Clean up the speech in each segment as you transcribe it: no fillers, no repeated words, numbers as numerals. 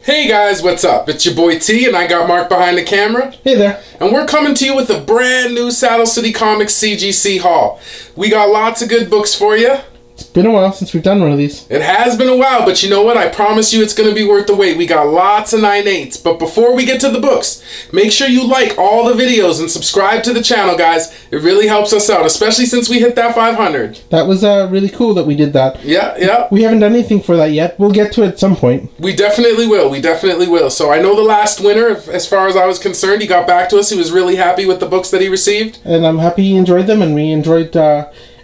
Hey guys, what's up? It's your boy T, and I got Mark behind the camera. Hey there. And we're coming to you with a brand new Saddle City Comics CGC haul. We got lots of good books for you. It's been a while since we've done one of these. It has been a while, but you know what? I promise you it's going to be worth the wait. We got lots of 9/8. But before we get to the books, make sure you like all the videos and subscribe to the channel, guys. It really helps us out, especially since we hit that 500. That was really cool that we did that. Yeah. We haven't done anything for that yet. We'll get to it at some point. We definitely will. We definitely will. So I know the last winner, as far as I was concerned, he got back to us. He was really happy with the books that he received. And I'm happy he enjoyed them, and we enjoyed...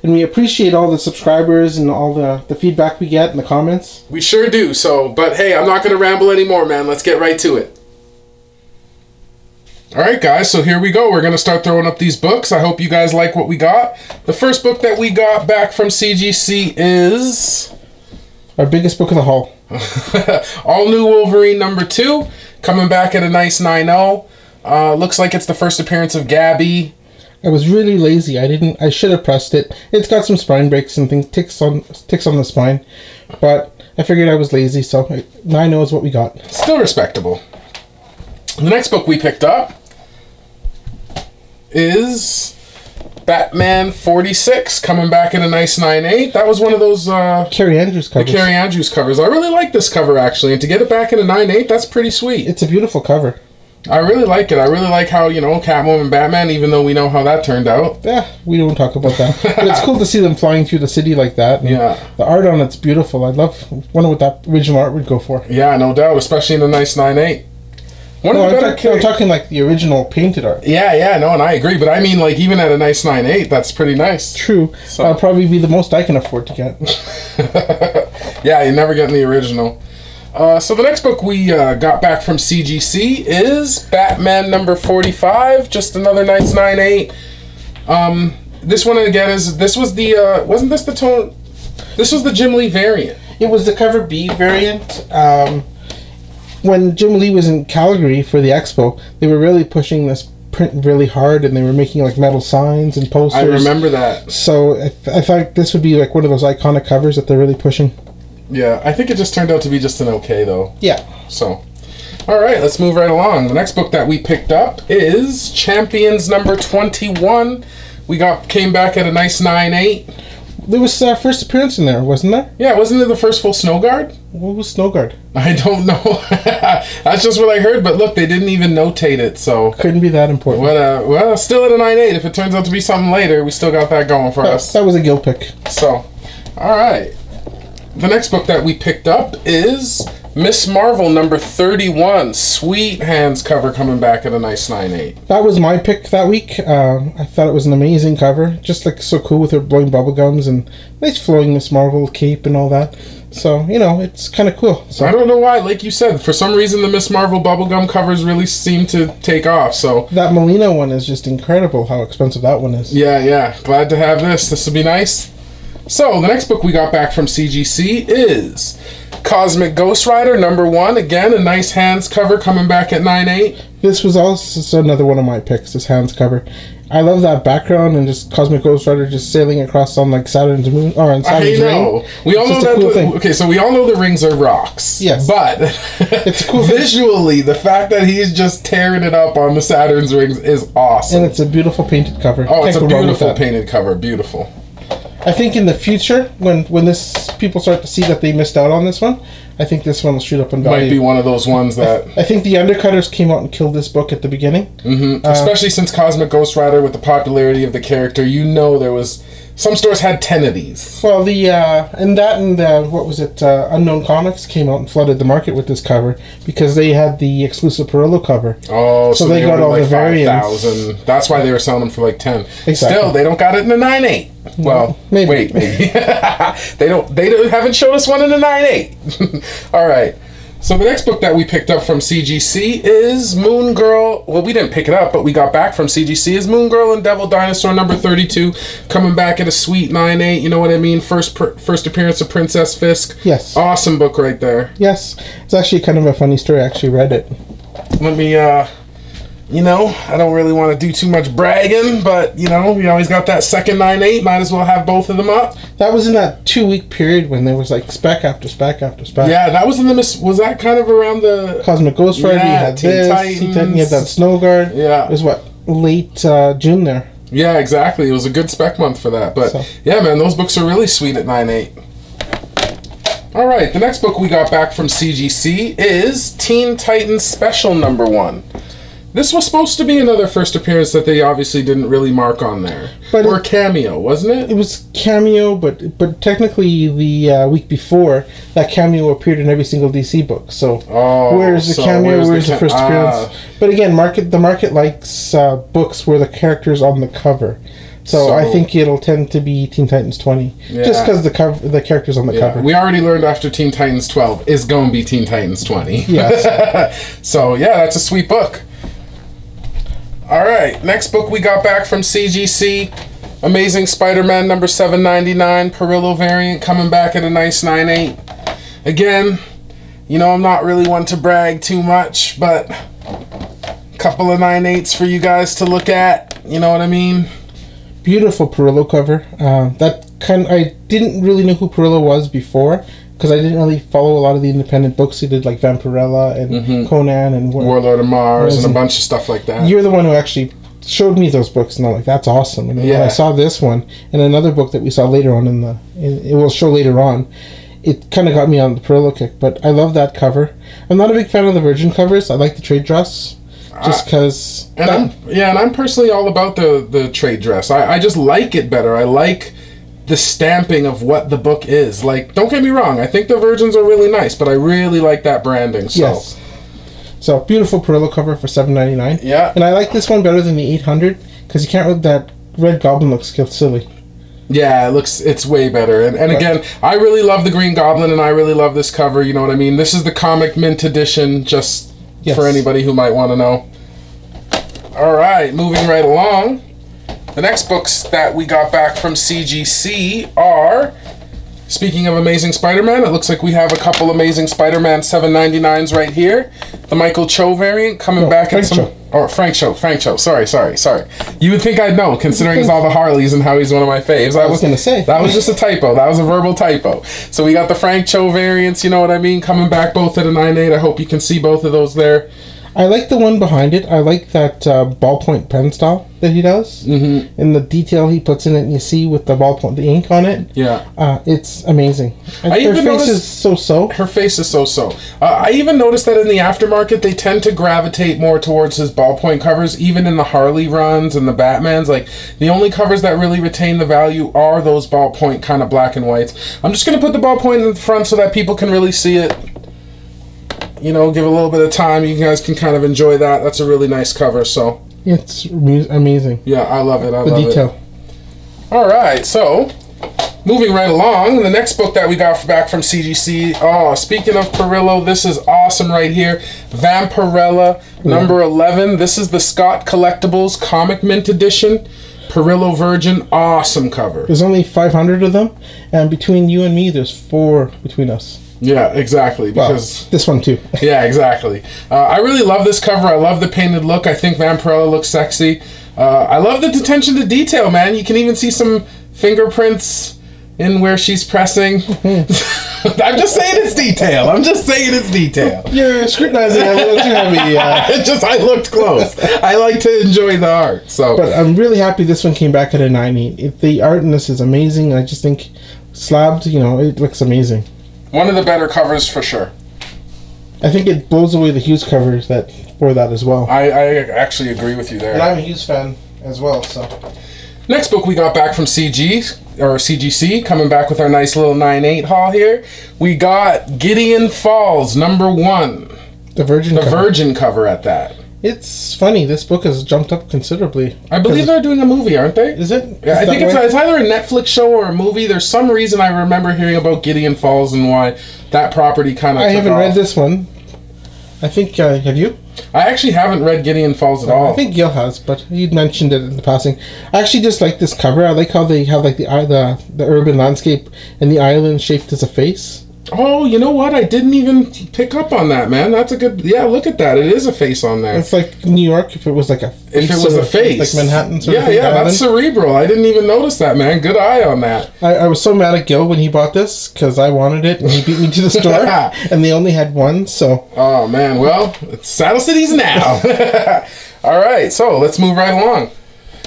and we appreciate all the subscribers and all the feedback we get and the comments. We sure do. So, but hey, I'm not going to ramble anymore, man. Let's get right to it. Alright guys, so here we go. We're going to start throwing up these books. I hope you guys like what we got. The first book that we got back from CGC is... our biggest book of the haul. All New Wolverine #2. Coming back at a nice 9.0. Looks like it's the first appearance of Gabby. I was really lazy. I should have pressed it. It's got some spine breaks and things, ticks on the spine. But I figured I was lazy, so 9.0 is what we got. Still respectable. The next book we picked up is Batman 46, coming back in a nice 9.8. That was one of those Carrie Andrews covers. The Carrie Andrews covers. I really like this cover, actually, and to get it back in a 9.8, that's pretty sweet. It's a beautiful cover. I really like it. I really like how, you know, Catwoman and Batman, even though we know how that turned out. Yeah, we don't talk about that. But it's cool to see them flying through the city like that. And yeah. The art on it's beautiful. Wonder what that original art would go for. Yeah, no doubt, especially in a nice 9.8. I'm talking like the original painted art. Yeah, no, and I agree. But I mean, like, even at a nice 9.8, that's pretty nice. True. So. That'll probably be the most I can afford to get. Yeah, you're never getting the original. So the next book we got back from CGC is Batman #45, just another nice 9.8. This one again wasn't this the tone? This was the Jim Lee variant. It was the cover B variant. When Jim Lee was in Calgary for the expo, they were really pushing this print really hard, and they were making like metal signs and posters. I remember that. So I thought this would be like one of those iconic covers that they're really pushing. Yeah, I think it just turned out to be just an okay, though. Yeah. So, all right, let's move right along. The next book that we picked up is Champions #21. Came back at a nice 9.8. There was first appearance in there, wasn't there? Yeah, wasn't it the first full Snow Guard? What was Snow Guard? I don't know. That's just what I heard, but look, they didn't even notate it, so... Couldn't be that important. Well, still at a 9.8. If it turns out to be something later, we still got that going for us. That was a guild pick. So, all right. The next book that we picked up is Miss Marvel #31. Sweet hands cover coming back at a nice 9.8. That was my pick that week. I thought it was an amazing cover. Just like so cool with her blowing bubblegums and nice flowing Miss Marvel cape and all that. So, you know, it's kind of cool. So, I don't know why. Like you said, for some reason the Miss Marvel bubblegum covers really seem to take off. So that Molina one is just incredible how expensive that one is. Yeah. Glad to have this. This will be nice. So, the next book we got back from CGC is Cosmic Ghost Rider #1. Again, a nice hands cover coming back at 9.8. This was also another one of my picks, this hands cover. I love that background and just Cosmic Ghost Rider just sailing across on like Saturn's moon or on Saturn's ring. We all know that. Cool okay, so we all know the rings are rocks. Yes, but it's cool. Visually, the fact that he's just tearing it up on the Saturn's rings is awesome. And it's a beautiful painted cover. Oh, it's a beautiful painted cover. Beautiful. I think in the future, when people start to see that they missed out on this one, I think this one will shoot up in value. Might be one of those ones that... I think the Undercutters came out and killed this book at the beginning. Especially since Cosmic Ghost Rider, with the popularity of the character, you know there was... Some stores had 10 of these. Well, what was it? Unknown Comics came out and flooded the market with this cover because they had the exclusive Perillo cover. Oh, so they got all like the variants. 5,000. That's why they were selling them for like 10. Exactly. Still, they don't got it in a 9.8. Well, maybe. Wait, maybe. They haven't showed us one in a 9.8. All right. So the next book that we picked up from CGC is Moon Girl. Well, we didn't pick it up, but we got back from CGC. Is Moon Girl and Devil Dinosaur #32, coming back at a sweet 9.8. You know what I mean? First appearance of Princess Fisk. Yes. Awesome book right there. Yes. It's actually kind of a funny story. I actually read it. Let me You know, I don't really want to do too much bragging, but, you know, we always got that second 9/8. Might as well have both of them up. That was in that 2-week period when there was like spec after spec after spec. Yeah, that was in the was that kind of around the Cosmic Ghost Rider? Yeah, You had Teen this. Titans. Teen Titan, you had that Snow Guard. Yeah. It was what, late June there. Yeah, exactly. It was a good spec month for that. But yeah, man, those books are really sweet at 9/8. All right, the next book we got back from CGC is Teen Titans Special #1. This was supposed to be another first appearance that they obviously didn't really mark on there. But or cameo, wasn't it? It was cameo, but technically the week before, that cameo appeared in every single DC book. So where's the cameo? Where's the first appearance? But again, the market likes books where the character's on the cover. So I think it'll tend to be Teen Titans 20, just because the character's on the cover. We already learned after Teen Titans 12 is going to be Teen Titans 20. Yes. So yeah, that's a sweet book. All right, next book we got back from CGC, Amazing Spider-Man number 799, Perillo variant, coming back at a nice 9/8. Again, you know, I'm not really one to brag too much, but a couple of 9/8s for you guys to look at. You know what I mean? Beautiful Perillo cover. I didn't really know who Perillo was before, because I didn't really follow a lot of the independent books he did, like Vampirella and Conan and Warlord of Mars and a bunch of stuff like that. You're the one who actually showed me those books, and I'm like, that's awesome. And when I saw this one and another book that we saw later on it will show later on, it kind of got me on the Perillo kick. But I love that cover. I'm not a big fan of the Virgin covers. I like the trade dress. Just because... And I'm personally all about the trade dress. I just like it better. I like the stamping of what the book is. Like, don't get me wrong, I think the Virgins are really nice, but I really like that branding. So. Yes. So, beautiful Perillo cover for $7.99. Yeah. And I like this one better than the 800, because you can't... That Red Goblin looks silly. Yeah, it's way better. And again, I really love the Green Goblin, and I really love this cover, you know what I mean? This is the Comic Mint edition, just for anybody who might want to know. All right, moving right along. The next books that we got back from CGC are, speaking of Amazing Spider-Man, it looks like we have a couple Amazing Spider-Man 799s right here. The Michael Cho variant coming back at some... Or Frank Cho, sorry. You would think I'd know, considering it's all the Harleys and how he's one of my faves. I was going to say. That was just a typo. That was a verbal typo. So we got the Frank Cho variants, you know what I mean, coming back both at a 9/8. I hope you can see both of those there. I like the one behind it. I like that ballpoint pen style that he does. Mm-hmm. And the detail he puts in it, and you see with the ballpoint, the ink on it. Yeah. It's amazing. Her face is so-so. Her face is so-so. I even noticed that in the aftermarket, they tend to gravitate more towards his ballpoint covers, even in the Harley runs and the Batmans. Like, the only covers that really retain the value are those ballpoint kind of black and whites. I'm just going to put the ballpoint in the front so that people can really see it. You know, give a little bit of time. You guys can kind of enjoy that. That's a really nice cover, so. It's amazing. Yeah, I love it. I love the detail. All right, so moving right along, the next book that we got back from CGC. Oh, speaking of Perillo, this is awesome right here. Vampirella, number 11. This is the Scott Collectibles Comic Mint Edition. Perillo Virgin, awesome cover. There's only 500 of them, and between you and me, there's 4 between us. Yeah, exactly. Because this one too. Yeah, exactly. I really love this cover. I love the painted look. I think Vampirella looks sexy. I love the attention to detail, man. You can even see some fingerprints in where she's pressing. I'm just saying it's detail. You're scrutinizing a little too heavy. I looked close. I like to enjoy the art. But I'm really happy this one came back at a 9/8. The art in this is amazing. I just think slabbed, you know, it looks amazing. One of the better covers for sure. I think it blows away the Hughes covers for that as well. I actually agree with you there. And I'm a Hughes fan as well, so. Next book we got back from CGC, coming back with our nice little 9/8 haul here. We got Gideon Falls, number 1. The Virgin cover at that. It's funny, this book has jumped up considerably. I believe they're doing a movie, aren't they? Is it? Yeah, I think it's either a Netflix show or a movie. There's some reason I remember hearing about Gideon Falls and why that proproperty kind of I haven't read this one. I think, have you? I actually haven't read Gideon Falls at all. I think Gil has, but he mentioned it in the passing. I actually just like this cover. I like how they have like the urban landscape and the island shaped as a face. Oh, you know what? I didn't even pick up on that, man. That's a good... Yeah, look at that. It is a face on there. It's like New York if it was like a face. If it was a face. Like Manhattan sort of thing. Yeah, that's cerebral. I didn't even notice that, man. Good eye on that. I was so mad at Gil when he bought this because I wanted it and he beat me to the store and they only had one, so... Oh, man. Well, it's Saddle Cities now. All right, so let's move right along.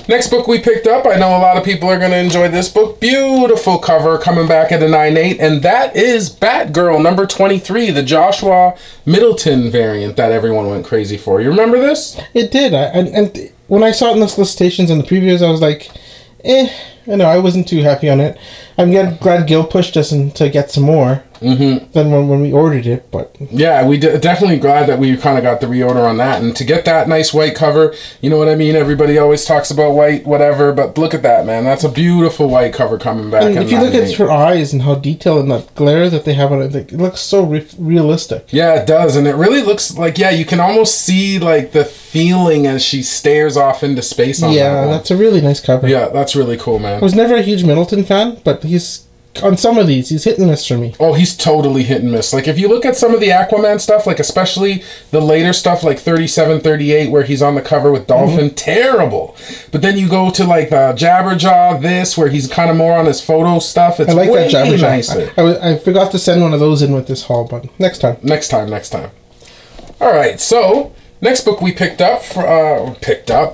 Next book we picked up, I know a lot of people are going to enjoy this book. Beautiful cover, coming back at a 9.8, and that is Batgirl number 23, the Joshua Middleton variant that everyone went crazy for. You remember this? It did, and when I saw it in the solicitations and the previews, I was like, I wasn't too happy on it. I'm glad Gil pushed us to get some more than when we ordered it, but... Yeah, we definitely glad that we kind of got the reorder on that, and to get that nice white cover, you know what I mean? Everybody always talks about white, whatever, but look at that, man. That's a beautiful white cover coming back. And if you look at her eyes and how detailed and that glare that they have on it, it looks so realistic. Yeah, it does, and it really looks like, yeah, you can almost see, like, the feeling as she stares off into space on that one. Yeah, that's a really nice cover. Yeah, that's really cool, man. I was never a huge Middleton fan, but he's... On some of these, he's hit and miss for me. Oh, he's totally hit and miss. Like, if you look at some of the Aquaman stuff, like, especially the later stuff, like 37, 38, where he's on the cover with Dolphin, terrible. But then you go to, like, Jabberjaw, this, where he's kind of more on his photo stuff. It's I like way that Jabberjaw. nicer. I forgot to send one of those in with this haul, but next time. Next time. All right, so... Next book we picked up.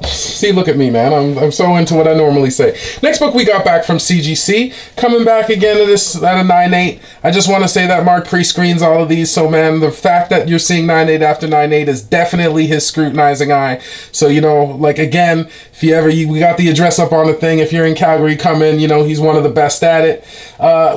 See, look at me, man. I'm so into what I normally say. Next book we got back from CGC. Coming back again at a 9.8. I just want to say that Mark pre-screens all of these. So, man, the fact that you're seeing 9.8 after 9.8 is definitely his scrutinizing eye. So, you know, like, again, if you ever... we got the address up on the thing. If you're in Calgary, come in. You know, he's one of the best at it.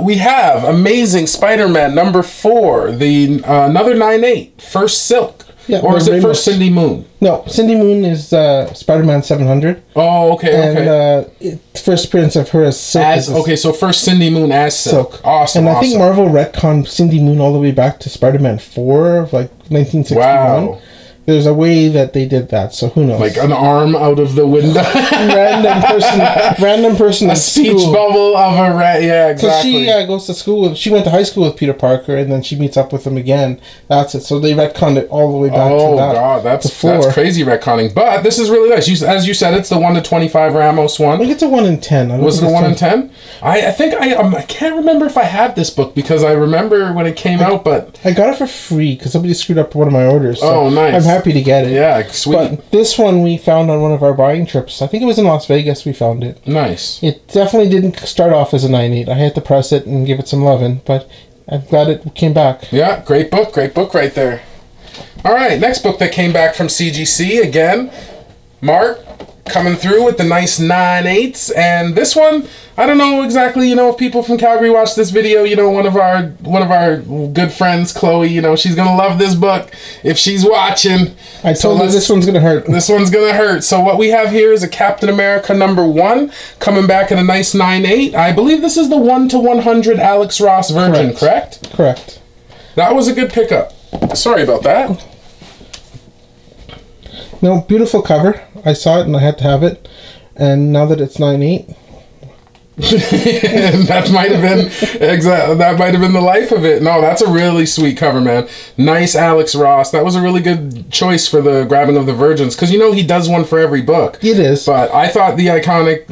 We have Amazing Spider-Man number 4. Another 9.8. First Silk. Yeah, or is it first Cindy Moon? No, Cindy Moon is Spider-Man 700. Oh, okay, and first appearance of her as Silk. So first Cindy Moon as Silk. Awesome, and I think Marvel retconned Cindy Moon all the way back to Spider-Man 4, like 1961. Wow. There's a way that they did that, so who knows? Like an arm out of the window. random person. A speech bubble of a rat. Yeah, exactly. So she goes to school. She went to high school with Peter Parker, and then she meets up with him again. That's it. So they retconned it all the way back to that. Oh, God, that's crazy retconning. But this is really nice. As you said, it's the 1/25 Ramos one. I think it's a 1 in 10. Was it a 1 in 10? I think I can't remember if I have this book because I remember when it came out, but... I got it for free because somebody screwed up one of my orders. So oh, nice. I'm happy to get it. Yeah, sweet. But this one we found on one of our buying trips. I think it was in Las Vegas we found it. Nice. It definitely didn't start off as a 9.8. I had to press it and give it some loving, but I'm glad it came back. Yeah, great book right there. All right, next book that came back from CGC, again, Mark coming through with the nice 9.8s, and this one, I don't know exactly, you know, if people from Calgary watch this video, you know, one of our good friends, Chloe, you know, she's gonna love this book if she's watching. I told her this one's gonna hurt. This one's gonna hurt. So what we have here is a Captain America number 1 coming back at a nice 9.8. I believe this is the 1/100 Alex Ross Virgin, correct? Correct. That was a good pickup. Sorry about that. No, beautiful cover. I saw it and I had to have it. And now that it's 9.8, that might have been the life of it. No, that's a really sweet cover, man. Nice Alex Ross. That was a really good choice for the grabbing of the Virgins because you know he does one for every book. It is. But I thought the iconic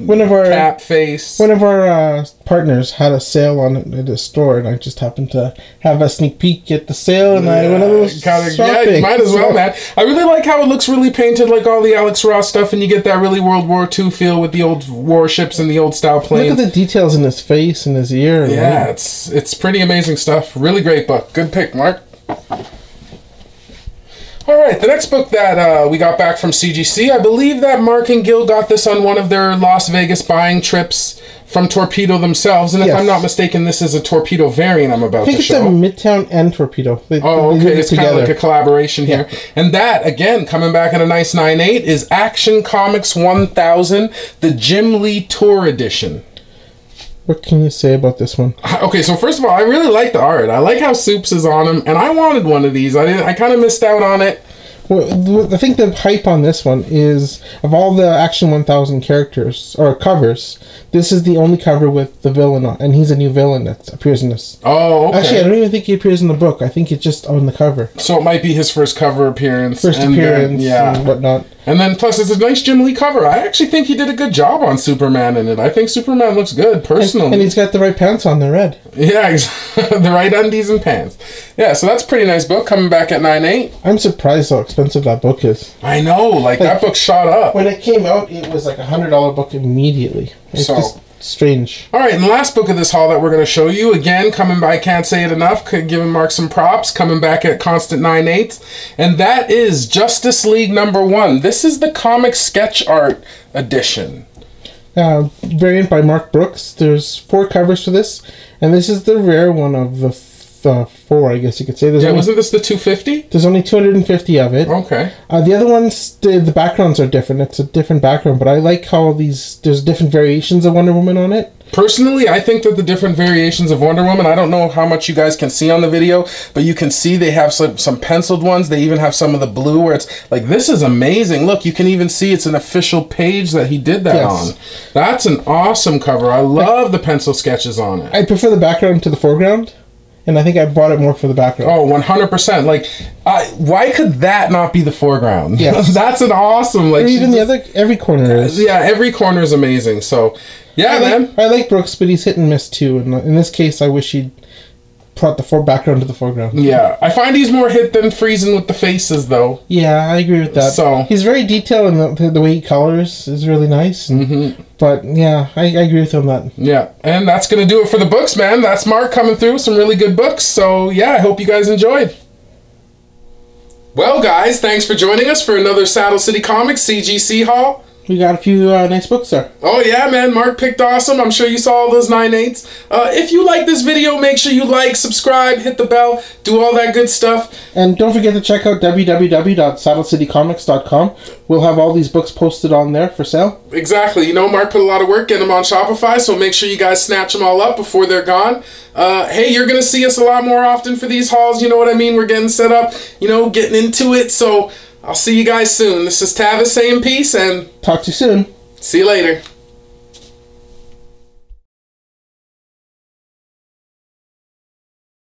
cap face. One of our partners had a sale on it at a store, and I just happened to have a sneak peek at the sale, and I went over shopping. Yeah, you might as well, man. I really like how it looks really painted, like all the Alex Ross stuff, and you get that really World War II feel with the old warships and the old style planes. Look at the details in his face and his ear. Yeah, it's pretty amazing stuff. Really great book. Good pick, Mark. All right, the next book that we got back from CGC, I believe that Mark and Gil got this on one of their Las Vegas buying trips from Torpedo themselves, and if I'm not mistaken, this is a Torpedo variant I'm about to show. I think it's a Midtown and Torpedo. They it's kind of like a collaboration here. And that, again, coming back at a nice 9.8, is Action Comics 1000, the Jim Lee Tour Edition. What can you say about this one? Okay, so first of all, I really like the art. I like how Soups is on him, and I wanted one of these. I kind of missed out on it. Well, I think the hype on this one is, of all the Action 1000 characters or covers, this is the only cover with the villain on, and he's a new villain that appears in this. Oh, okay. Actually, I don't even think he appears in the book. I think it's just on the cover. So it might be his first cover appearance. Yeah, and whatnot. And then, plus, it's a nice Jim Lee cover. I actually think he did a good job on Superman in it. I think Superman looks good, personally. And he's got the right pants on, they're red. Yeah, the right undies and pants. Yeah, so that's a pretty nice book, coming back at $9.8. I'm surprised how expensive that book is. I know, like that book shot up. When it came out, it was like $100 book immediately. It's just strange. All right, and the last book of this haul that we're going to show you, again, coming by, can't say it enough, giving Mark some props, coming back at constant 9.8, and that is Justice League #1. This is the comic sketch art edition. Variant by Mark Brooks. There's 4 covers for this, and this is the rare one of the 4, I guess you could say. Wasn't this the 250? There's only 250 of it. Okay. The other ones, the backgrounds are different. It's a different background, but I like how there's different variations of Wonder Woman on it. Personally, I think that the different variations of Wonder Woman, I don't know how much you guys can see on the video, but you can see they have some penciled ones. They even have some of the blue where it's like, this is amazing. Look, you can even see it's an official page that he did that on. That's an awesome cover. I love the pencil sketches on it. I prefer the background to the foreground. And I think I bought it more for the background. Oh, 100%. Like, why could that not be the foreground? Yeah, that's an awesome. Like, or even every corner is. Yeah, every corner is amazing. So, yeah, man. I like Brooks, but he's hit and miss too. And in this case, I wish he'd brought the background to the foreground. Yeah, I find he's more hit than freezing with the faces, though. Yeah, I agree with that. So he's very detailed, and the way he colors is really nice. But yeah, I agree with him on that. Yeah, and that's gonna do it for the books, man. That's Mark coming through with some really good books. So yeah, I hope you guys enjoyed. Well, guys, thanks for joining us for another Saddle City Comics CGC haul. We got a few nice books there. Oh yeah, man, Mark picked awesome. I'm sure you saw all those 9.8s. If you like this video, make sure you like, subscribe, hit the bell, do all that good stuff. And don't forget to check out www.saddlecitycomics.com. We'll have all these books posted on there for sale. Exactly. You know, Mark put a lot of work getting them on Shopify, so make sure you guys snatch them all up before they're gone. Hey, you're going to see us a lot more often for these hauls. You know what I mean? We're getting set up, you know, getting into it. So I'll see you guys soon. This is Tavis saying peace and talk to you soon. See you later.